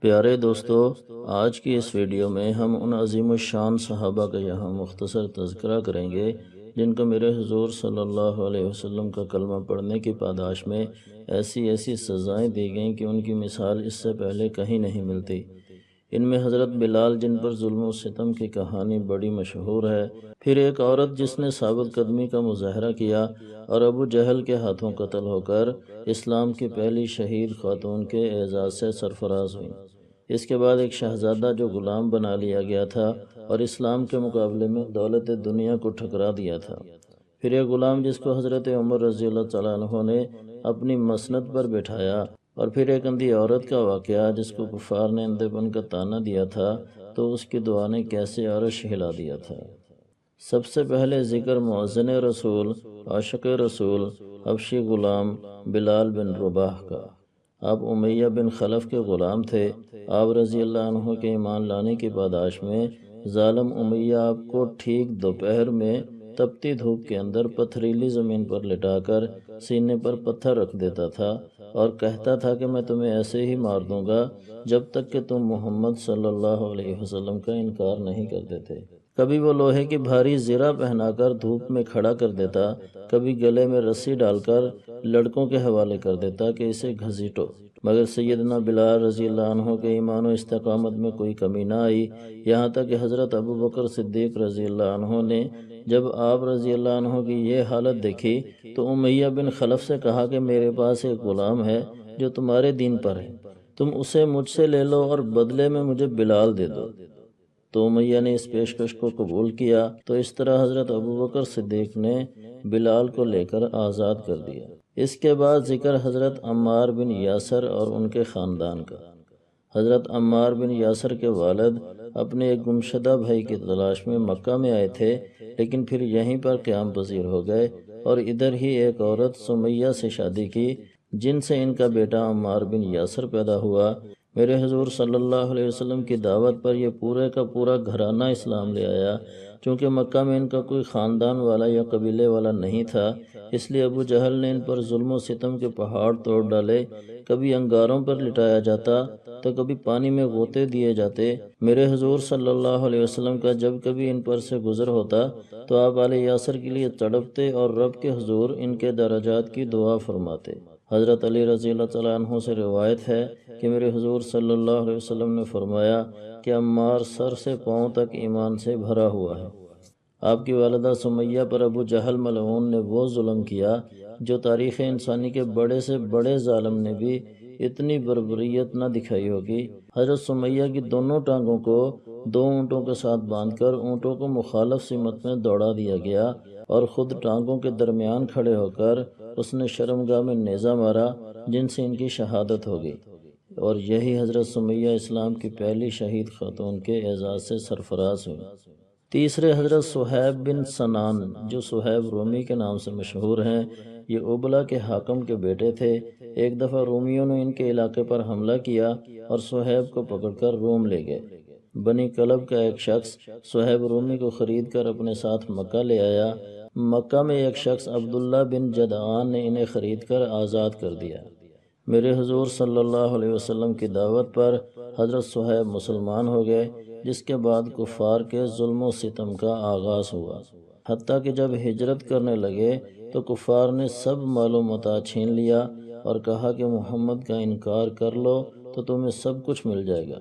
پیارے دوستو، آج کی اس ویڈیو میں ہم ان عظیم الشان صحابہ کا یہاں مختصر تذکرہ کریں گے جن کو میرے حضور صلی اللہ علیہ وسلم کا کلمہ پڑھنے کی پاداش میں ایسی سزائیں دی گئیں کہ ان کی مثال اس سے پہلے کہیں نہیں ملتی۔ ان میں حضرت بلال جن پر ظلم و ستم کی کہانی بڑی مشہور ہے، پھر ایک عورت جس نے ثابت قدمی کا مظاہرہ کیا اور ابو جہل کے ہاتھوں قتل ہو کر اسلام کی پہلی شہید خاتون کے اعزاز سے سرفراز ہوئیں۔ اس کے بعد ایک شہزادہ جو غلام بنا لیا گیا تھا اور اسلام کے مقابلے میں دولت دنیا کو ٹھکرا دیا تھا۔ پھر ایک غلام جس کو حضرت عمر رضی اللہ تعالیٰ عنہ نے اپنی مسند پر بٹھایا، اور پھر ایک اندھی عورت کا واقعہ جس کو کفار نے اندھے پن کا طعنہ دیا تھا تو اس کی دعا نے کیسے عرش ہلا دیا تھا۔ سب سے پہلے ذکر مؤذن رسول، عاشق رسول، حبشی غلام بلال بن رباح کا۔ آپ امیہ بن خلف کے غلام تھے۔ آپ رضی اللہ عنہ کے ایمان لانے کی پاداش میں ظالم امیہ آپ کو ٹھیک دوپہر میں تپتی دھوپ کے اندر پتھریلی زمین پر لٹا کر سینے پر پتھر رکھ دیتا تھا اور کہتا تھا کہ میں تمہیں ایسے ہی مار دوں گا جب تک کہ تم محمد صلی اللہ علیہ وسلم کا انکار نہیں کر دیتے۔ کبھی وہ لوہے کی بھاری زرہ پہنا کر دھوپ میں کھڑا کر دیتا، کبھی گلے میں رسی ڈال کر لڑکوں کے حوالے کر دیتا کہ اسے گھسیٹو، مگر سیدنا بلال رضی اللہ عنہ کے ایمان و استقامت میں کوئی کمی نہ آئی، یہاں تک کہ حضرت ابو بکر صدیق رضی اللہ عنہ نے جب آپ رضی اللہ عنہ کی یہ حالت دیکھی تو امیہ بن خلف سے کہا کہ میرے پاس ایک غلام ہے جو تمہارے دین پر ہے، تم اسے مجھ سے لے لو اور بدلے میں مجھے بلال دے دو۔ تو امیہ نے اس پیشکش کو قبول کیا، تو اس طرح حضرت ابو بکر صدیق نے بلال کو لے کر آزاد کر دیا۔ اس کے بعد ذکر حضرت عمار بن یاسر اور ان کے خاندان کا۔ حضرت عمار بن یاسر کے والد اپنے ایک گمشدہ بھائی کی تلاش میں مکہ میں آئے تھے، لیکن پھر یہیں پر قیام پذیر ہو گئے اور ادھر ہی ایک عورت سمیہ سے شادی کی جن سے ان کا بیٹا عمار بن یاسر پیدا ہوا۔ میرے حضور صلی اللہ علیہ وسلم کی دعوت پر یہ پورے کا پورا گھرانہ اسلام لے آیا۔ چونکہ مکہ میں ان کا کوئی خاندان والا یا قبیلے والا نہیں تھا، اس لیے ابو جہل نے ان پر ظلم و ستم کے پہاڑ توڑ ڈالے، کبھی انگاروں پر لٹایا جاتا تو کبھی پانی میں غوطے دیے جاتے۔ میرے حضور صلی اللہ علیہ وسلم کا جب کبھی ان پر سے گزر ہوتا تو آپ آل یاسر کے لیے تڑپتے اور رب کے حضور ان کے درجات کی دعا فرماتے۔ حضرت علی رضی اللہ تعالیٰ عنہ سے روایت ہے کہ میرے حضور صلی اللہ علیہ وسلم نے فرمایا کہ عمار سر سے پاؤں تک ایمان سے بھرا ہوا ہے۔ آپ کی والدہ سمیہ پر ابو جہل ملعون نے وہ ظلم کیا جو تاریخ انسانی کے بڑے سے بڑے ظالم نے بھی اتنی بربریت نہ دکھائی ہوگی۔ حضرت سمیہ کی دونوں ٹانگوں کو 2 اونٹوں کے ساتھ باندھ کر اونٹوں کو مخالف سمت میں دوڑا دیا گیا اور خود ٹانگوں کے درمیان کھڑے ہو کر اس نے شرمگاہ میں نیزہ مارا جن سے ان کی شہادت ہو گئی، اور یہی حضرت سمیہ اسلام کی پہلی شہید خاتون کے اعزاز سے سرفراز ہوئی۔ تیسرے حضرت صہیب بن سنان جو صہیب رومی کے نام سے مشہور ہیں، یہ ابلا کے حاکم کے بیٹے تھے۔ ایک دفعہ رومیوں نے ان کے علاقے پر حملہ کیا اور صہیب کو پکڑ کر روم لے گئے۔ بنی کلب کا ایک شخص صہیب رومی کو خرید کر اپنے ساتھ مکہ لے آیا۔ مکہ میں ایک شخص عبداللہ بن جدعان نے انہیں خرید کر آزاد کر دیا۔ میرے حضور صلی اللہ علیہ وسلم کی دعوت پر حضرت صہیب مسلمان ہو گئے، جس کے بعد کفار کے ظلم و ستم کا آغاز ہوا، حتیٰ کہ جب ہجرت کرنے لگے تو کفار نے سب مال و متاع چھین لیا اور کہا کہ محمد کا انکار کر لو تو تمہیں سب کچھ مل جائے گا،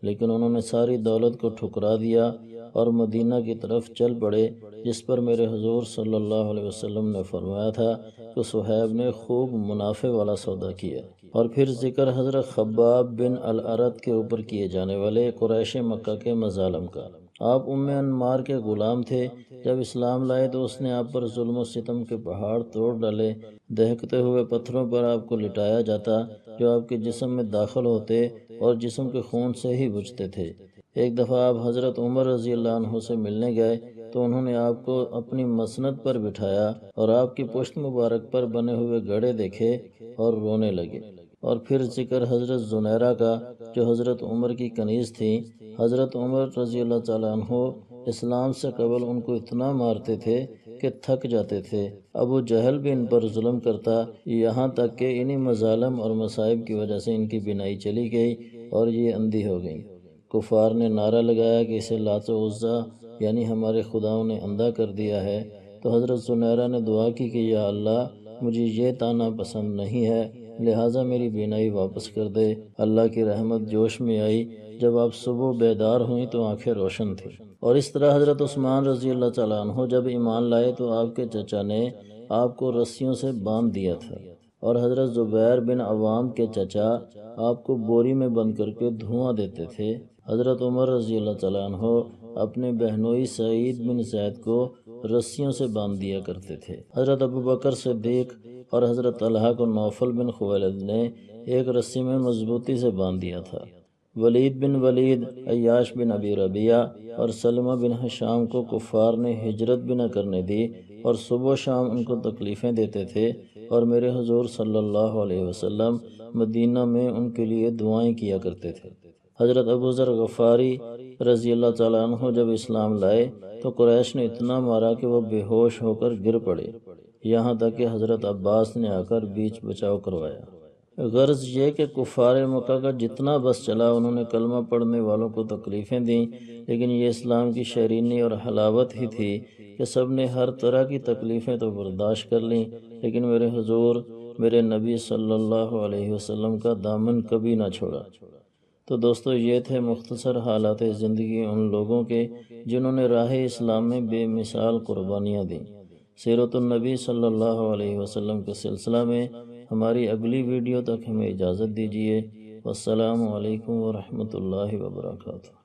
لیکن انہوں نے ساری دولت کو ٹھکرا دیا اور مدینہ کی طرف چل پڑے، جس پر میرے حضور صلی اللہ علیہ وسلم نے فرمایا تھا کہ صہیب نے خوب منافع والا سودا کیا۔ اور پھر ذکر حضرت خباب بن الارت کے اوپر کیے جانے والے قریش مکہ کے مظالم کا۔ آپ ام انمار کے غلام تھے۔ جب اسلام لائے تو اس نے آپ پر ظلم و ستم کے پہاڑ توڑ ڈالے، دہکتے ہوئے پتھروں پر آپ کو لٹایا جاتا جو آپ کے جسم میں داخل ہوتے اور جسم کے خون سے ہی بجھتے تھے۔ ایک دفعہ آپ حضرت عمر رضی اللہ عنہ سے ملنے گئے تو انہوں نے آپ کو اپنی مسند پر بٹھایا اور آپ کی پشت مبارک پر بنے ہوئے گڑھے دیکھے اور رونے لگے۔ اور پھر ذکر حضرت زنیرہ کا جو حضرت عمر کی کنیز تھی۔ حضرت عمر رضی اللہ تعالیٰ عنہ اسلام سے قبل ان کو اتنا مارتے تھے کہ تھک جاتے تھے۔ ابو جہل بھی ان پر ظلم کرتا، یہاں تک کہ انہی مظالم اور مصائب کی وجہ سے ان کی بینائی چلی گئی، اور یہ اندھی ہو گئیں۔ کفار نے نعرہ لگایا کہ اسے لات و عزیٰ یعنی ہمارے خداؤں نے اندھا کر دیا ہے، تو حضرت زنیرہ نے دعا کی کہ یا اللہ مجھے یہ طعنہ پسند نہیں ہے، لہٰذا میری بینائی واپس کر دے۔ اللہ کی رحمت جوش میں آئی، جب آپ صبح بیدار ہوئیں تو آنکھیں روشن تھیں۔ اور اس طرح حضرت عثمان رضی اللہ تعالیٰ عنہ جب ایمان لائے تو آپ کے چچا نے آپ کو رسیوں سے باندھ دیا تھا، اور حضرت زبیر بن عوام کے چچا آپ کو بوری میں بند کر کے دھواں دیتے تھے۔ حضرت عمر رضی اللہ تعالیٰ عنہ اپنے بہنوئی سعید بن زید کو رسیوں سے باندھ دیا کرتے تھے۔ حضرت ابوبکر صدیق اور حضرت طلحہ کو نوفل بن خویلد نے ایک رسی میں مضبوطی سے باندھ دیا تھا۔ ولید بن ولید، عیاش بن ابی ربیعہ اور سلمہ بن حشام کو کفار نے ہجرت بھی نہ کرنے دی، اور صبح و شام ان کو تکلیفیں دیتے تھے، اور میرے حضور صلی اللہ علیہ وسلم مدینہ میں ان کے لیے دعائیں کیا کرتے تھے۔ حضرت ابو ذر غفاری رضی اللہ تعالیٰ عنہ جب اسلام لائے تو قریش نے اتنا مارا کہ وہ بے ہوش ہو کر گر پڑے، یہاں تک کہ حضرت عباس نے آ کر بیچ بچاؤ کروایا۔ غرض یہ کہ کفار مکہ کا جتنا بس چلا انہوں نے کلمہ پڑھنے والوں کو تکلیفیں دیں، لیکن یہ اسلام کی شیرینی اور حلاوت ہی تھی کہ سب نے ہر طرح کی تکلیفیں تو برداشت کر لیں، لیکن میرے حضور میرے نبی صلی اللہ علیہ وسلم کا دامن کبھی نہ چھوڑا۔ تو دوستو یہ تھے مختصر حالات زندگی ان لوگوں کے جنہوں نے راہ اسلام میں بے مثال قربانیاں دیں۔ سیرت النبی صلی اللہ علیہ وسلم کے سلسلہ میں ہماری اگلی ویڈیو تک ہمیں اجازت دیجیے۔ والسلام علیکم ورحمۃ اللہ وبرکاتہ۔